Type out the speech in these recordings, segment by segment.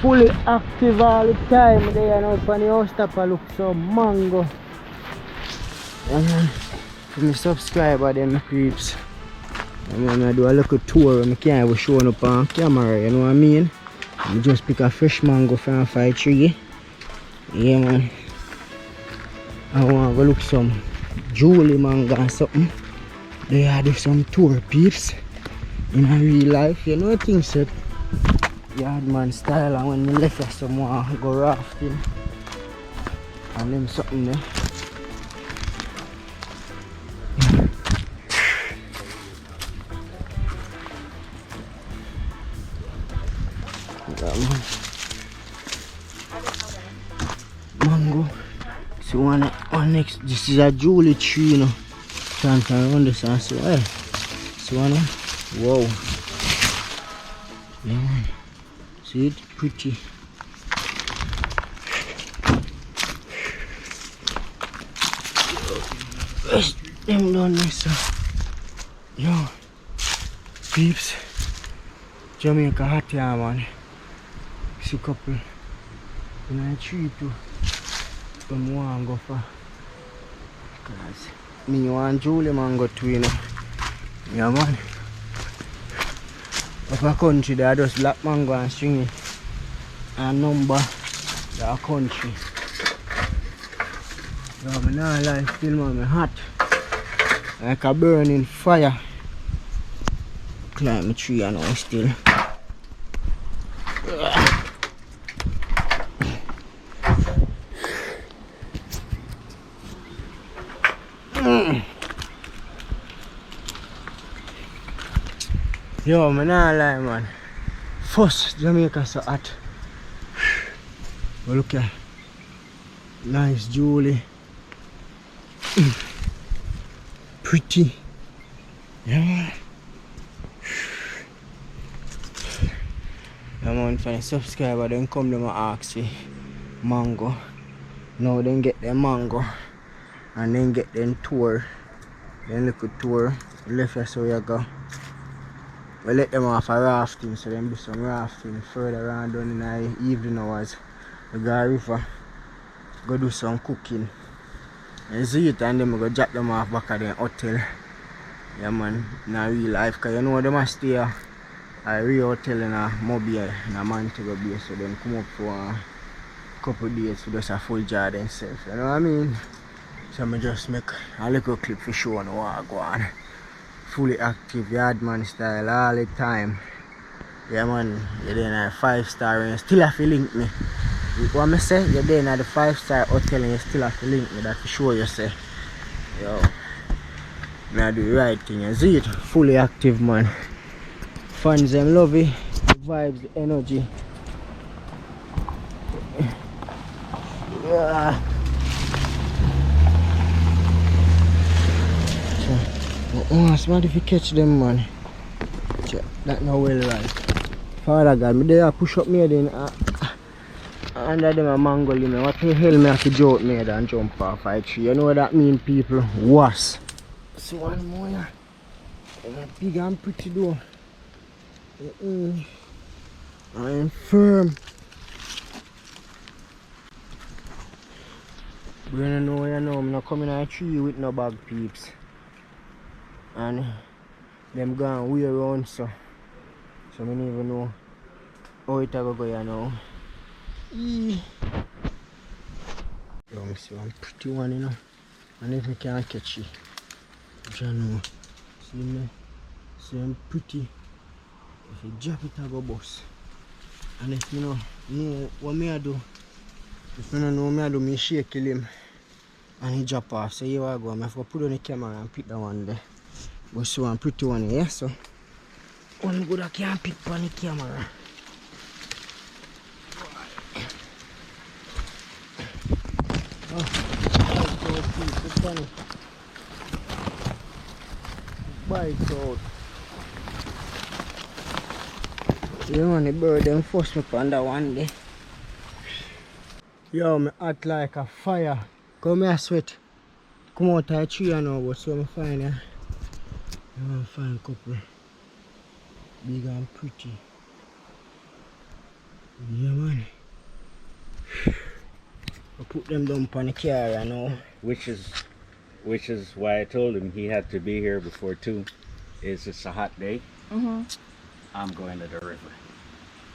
fully active all the time. They are now on the house top. I look some mango. And for my subscriber, them peeps. I do a little tour. I can't even show up on camera, you know what I mean? I just pick a fresh mango from a tree. Yeah, man. I want to go look some Julie mango or something. They do some tour peeps in a real life, you know things that yardman style. And when we left here someone go rafting and them something there. Yeah, mango. So one next, this is a Julie tree, you know. Can't around this and so well. So one, wow. Yeah, man. See it? Pretty. Yes, them down there, so. Yo, peeps. Jamaica hot here, man. See a couple in a tree too. Don't want to go for. Cause me want Julie mango too, you know. Yeah, man. Up a country, they are just black mango and stringy. And number the country. Yeah, I'm not like still, man. I'm hot. Like a burning fire. Climb a tree and all still. Yo, I'm not lying, man. First, Jamaica so hot. But look at nice Julie. Pretty. Yeah. I'm on for the subscriber, then come them and ask me mango. Now then get them mango. And then get them tour. Then look at tour. Left here so you go. We let them off a rafting, so then do some rafting further on down in the evening hours. We go river, go do some cooking. And see it and then we go drop them off back at the hotel. Yeah, man, in a real life, because you know they must stay at a real hotel in a Mobile, in a Montego Bay, so then come up for a couple of days to just a full jar themselves, you know what I mean? So I just make a little clip for show and what I go on. Fully active yardman style all the time. Yeah, man, you're there in a 5-star and you still have to link me. What I say, you're there in the 5-star hotel and you still have to link me. That for sure you say. Yo, I do the right thing. You see it? Fully active, man. Fans them love it. The vibes, the energy. Yeah. Oh, smart if you catch them, man. That no well right. Father God, me there push up me then under them a mango limit. What the hell me have to joke me and jump off a tree? You know what that mean, people? Worse. So one more here. Big and pretty though. I am firm. But you know, I'm not coming on a tree with no bag, peeps. And them gone way around, so I don't even know how it go here now. Yo, I see one pretty one, you know. And if I can't catch it, I know. See me? See I'm pretty. If you drop it, I go bust. And if you know what me I do, if you don't know what me I do, me shake him and he drop off. So here I go. I have to put on the camera and pick that one there. But so one pretty one here, so one good I can't pick on the camera. Oh, bite out. You know the bird them force me on that one day. Yo, me hot like a fire. Come here sweat. Come out of the tree now, but so I find ya. I want to find a couple big and pretty. Yeah, man. I put them down on the car now. Which is why I told him he had to be here before 2. It's a hot day. I'm going to the river.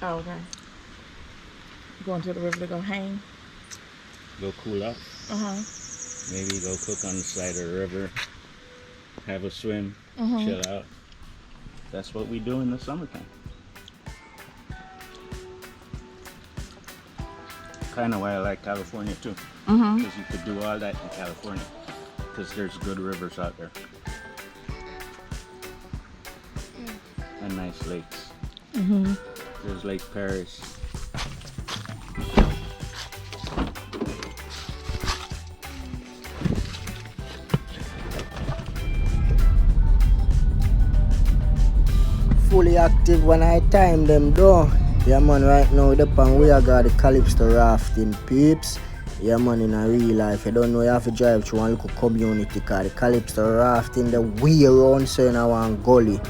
Oh, okay. Going to the river to go hang? Go cool off. Maybe go cook on the side of the river. Have a swim. Chill out. That's what we do in the summertime. Kind of why I like California too. Because you could do all that in California. Because there's good rivers out there. And nice lakes. There's Lake Paris. Fully active when I time them though. Yeah man, right now the pan we got the Calypso rafting peeps. Yeah man, in a real life, you don't know, you have to drive through one little community called the Calypso rafting the way around so in one gully.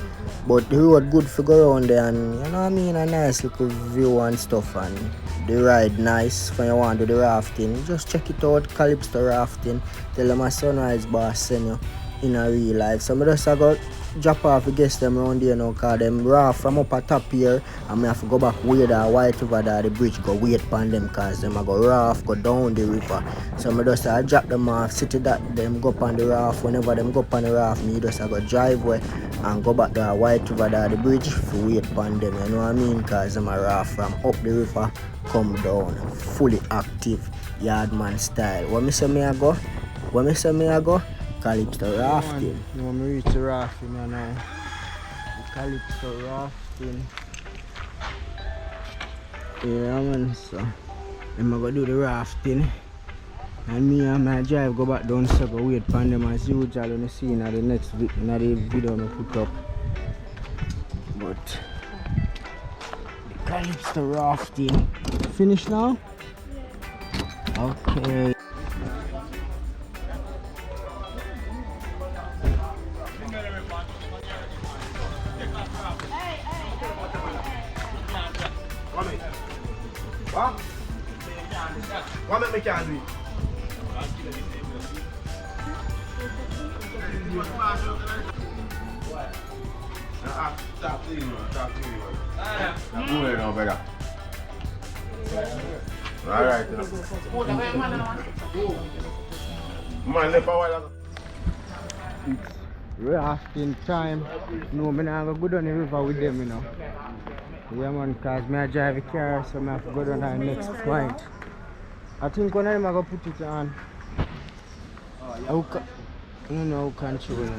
But the road good for go around there and you know what I mean, a nice little view and stuff, and the ride nice when you want to do the rafting. Just check it out, Calypso rafting. Tell them a Sunriseboss send you in a real life. So I just go drop off the guests them around there now, cause them raft from up at top here and I have to go back way there, white over there, the bridge, go wait upon them cause them I go raft, go down the river. So I just drop them off, city that them go up on the raft. Whenever them go up on the raft, me just go drive way and go back there, white over there, the bridge, for wait upon them, you know what I mean, cause them a raft from up the river, come down, fully active, yardman style. When me say me I go? When me say me I go? Calypso rafting. You want me reach the rafting now? The Calypso rafting. Yeah man, so I'm gonna do the rafting. And me and my drive go back down so go wait for them as usual when you see in the next video I put up. But the Calypso rafting. Finish now? Okay. What make me can't do it? Stop cleaning, stop cleaning. Now go ahead now, brother. Alright. Man, left a while ago. Rafting time. No, I'm not going to go down the river with them, you know. Yeah man, cause I drive a car, so I have to go down to the next point. I think when I'm going to put it on, you know, control it.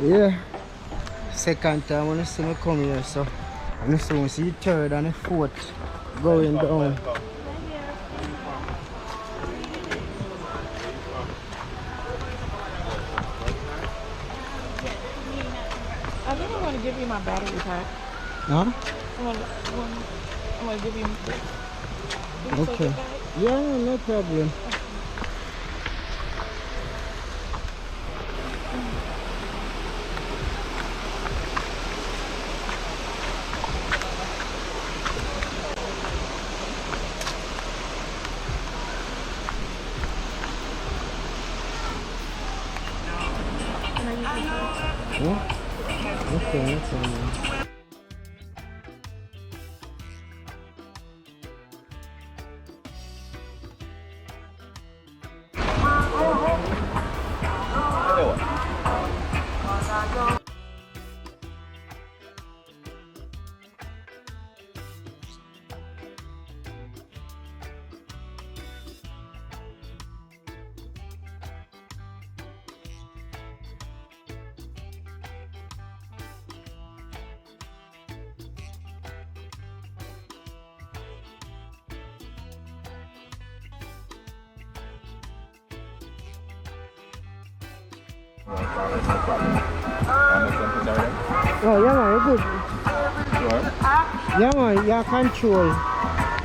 Yeah, second time when I see me come here, so I'm going to see the third and the fourth going down. I think I'm going to give you my battery pack. Huh? I'm going to give you. Okay. Yeah, no problem. Okay, that's all. Oh, yeah man, you're good. Sure. Yeah man, you control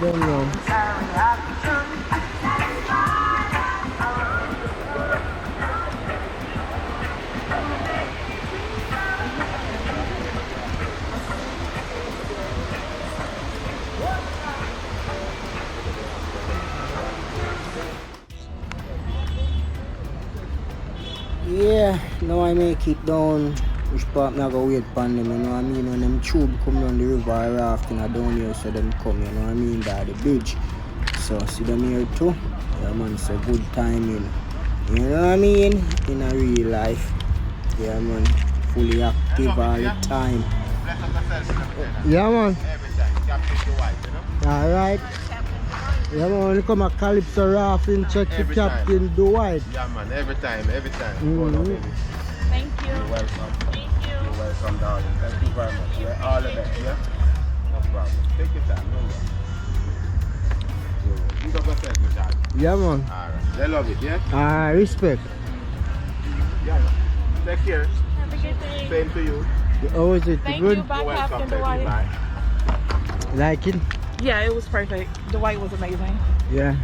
them now. now I make it down, which part me I go wait upon them, you know what I mean? When them tube come down the river or rafting or down here, so them come, you know what I mean, by the bridge. So see them here too. Yeah man, it's a good timing. You know what I mean? In a real life. Yeah man, fully active all the time. Yeah man. Every time. Captain the white, you know? Alright. Yeah man, when you come a Calypso rafting, check the Captain Dwight. Yeah man, every time. Mm-hmm. Thank you. You're welcome. Thank you. You're welcome, darling. Thank you very much. We're all the best, yeah? No problem. Take your time, no worries. You got yourself, my child. Yeah man. Alright. They love it, yeah? Respect. Yeah man. Take care. Have a good day. Same to you. How is it? Thank Good? you. Bye, You're welcome, Captain baby. Dwight. Bye. Like it? Yeah, it was perfect. Dwight was amazing. Yeah.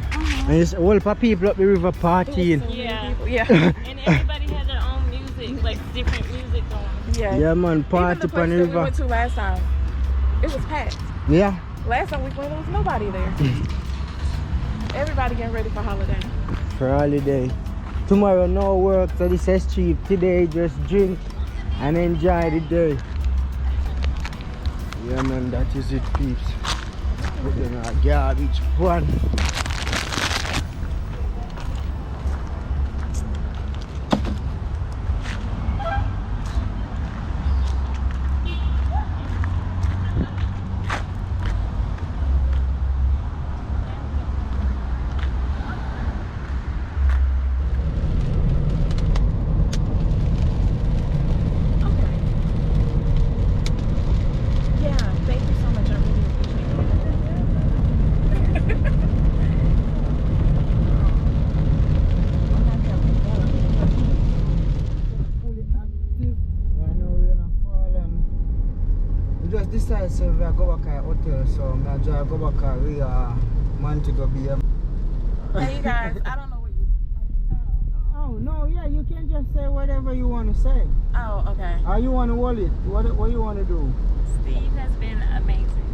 And it's all for people up the river partying. Yeah. Yeah. And everybody had their own music, like different music going. Yeah. Yeah man, Even party the on place the that we river. went to last time, it was packed. Yeah. Last time we went, there was nobody there. Everybody getting ready for holiday. For holiday. Tomorrow no work, so this is cheap. Today just drink and enjoy the day. Yeah man, that is it peeps. Put in a garbage pan. Yeah, thank you so much. I really appreciate it. Fully active. I know we're not falling. We just decided so we go back at hotel, so I just go back at we man to go be a. Hey you guys, I don't know what you. Oh no, yeah, you can just say whatever you want to say. Oh, okay. Or you want to hold it? What you want to do? Steve has been amazing.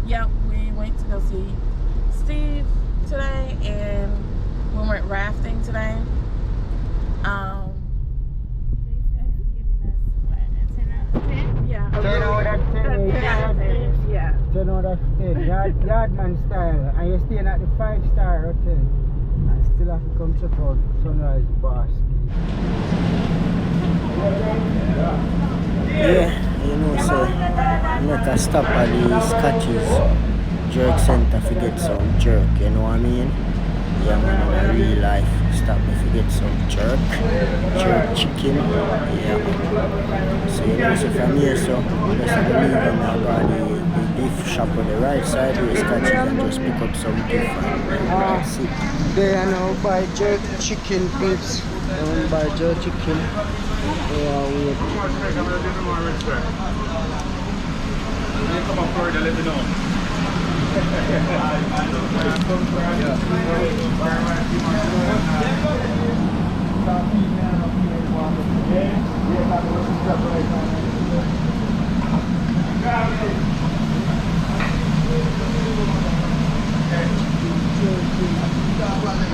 Yep, we went to go see Steve today, and we went rafting today. Steve has given us, what, a 10 out of 10? Yeah. 10 out of 10. 10 out of 10. Yeah. 10 out of 10. Yardman style. And you're staying at the 5-star hotel. And still have to come check out Sunriseboss. Yeah, you know, so make a stop at the Scotches Jerk Center to get some jerk, you know what I mean? Yeah man, in real life, stop if you get some jerk chicken, yeah. So you know, so from here, so just have to leave and I got the beef shop on the right side with Scotches and just pick up some beef and that's it. They are now buy jerk chicken peeps. Don't buy jerk chicken. Yeah, wait. Come up for it, let me know.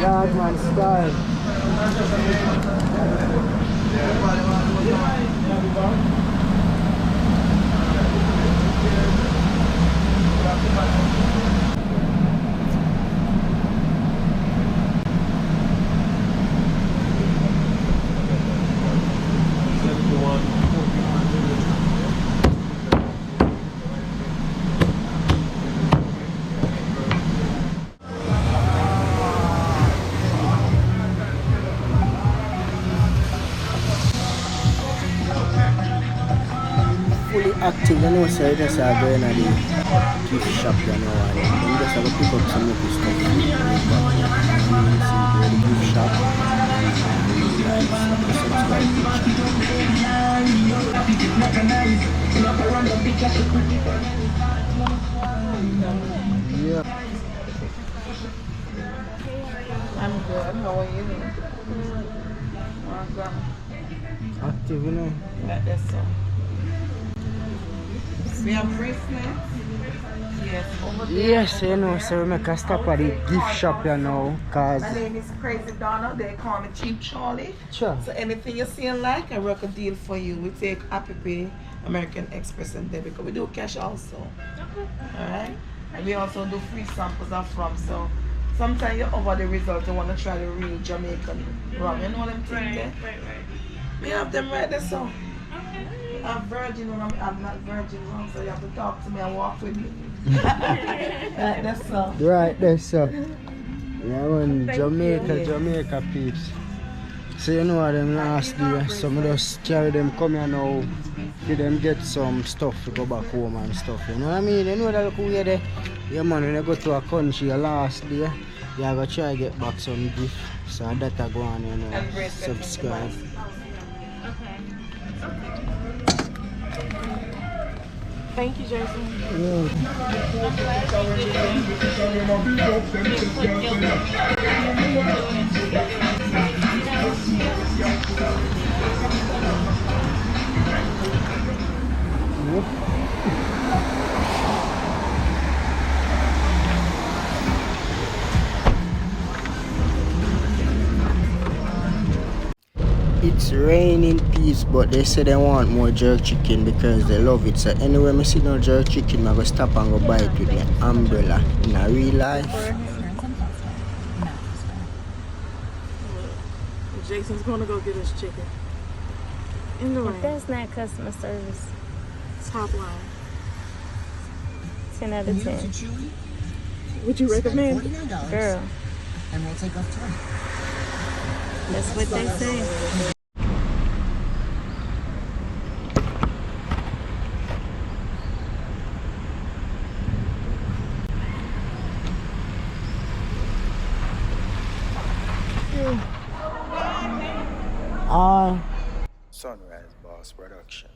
Yardman style. Fully active, you know, so you just are going to the gift shop, you know, and you just have to pick up some of the stuff. You see the gift shop. Yeah. I'm good. How are you? Active, you know. That's so. We have bracelets. Yeah. Yes, over there. Yes, you know, so we make a stop at the gift shop here now, cause My name is Crazy Donna. They call me Cheap Charlie. sure. So anything you see and like, I work a deal for you. We take Happy Pay, American Express, and debit card. We do cash also. All right. And we also do free samples of rum. So sometimes you're over the result, you want to try the real Jamaican rum. You know what I'm saying? Right. We have them right there, so. Okay. I'm virgin when I'm not virgin rum, so you have to talk to me and walk with me. Like that's so. Right there, sir. Yeah, man, Thank Jamaica, you. Jamaica peeps. So you know what them last day, some of us carry them come here now, give them get some stuff to go back home and stuff, you know what I mean? You know that look where they, yeah man, when you go to a country last day, you have to try to get back some gift. So that I go on, you know, And bracelet. subscribe. Okay. Thank you, Jason. Yeah. I'm glad you put your It's raining peace, but they say they want more jerk chicken because they love it. So anyway, I see no jerk chicken, I go stop and go buy it with my umbrella. In a real life. Jason's gonna go get his chicken. In the rain. That's not customer service. Top line. 10 out of 10. Would you recommend? Girl, And we'll take off tour. that's what they say. Sunriseboss production.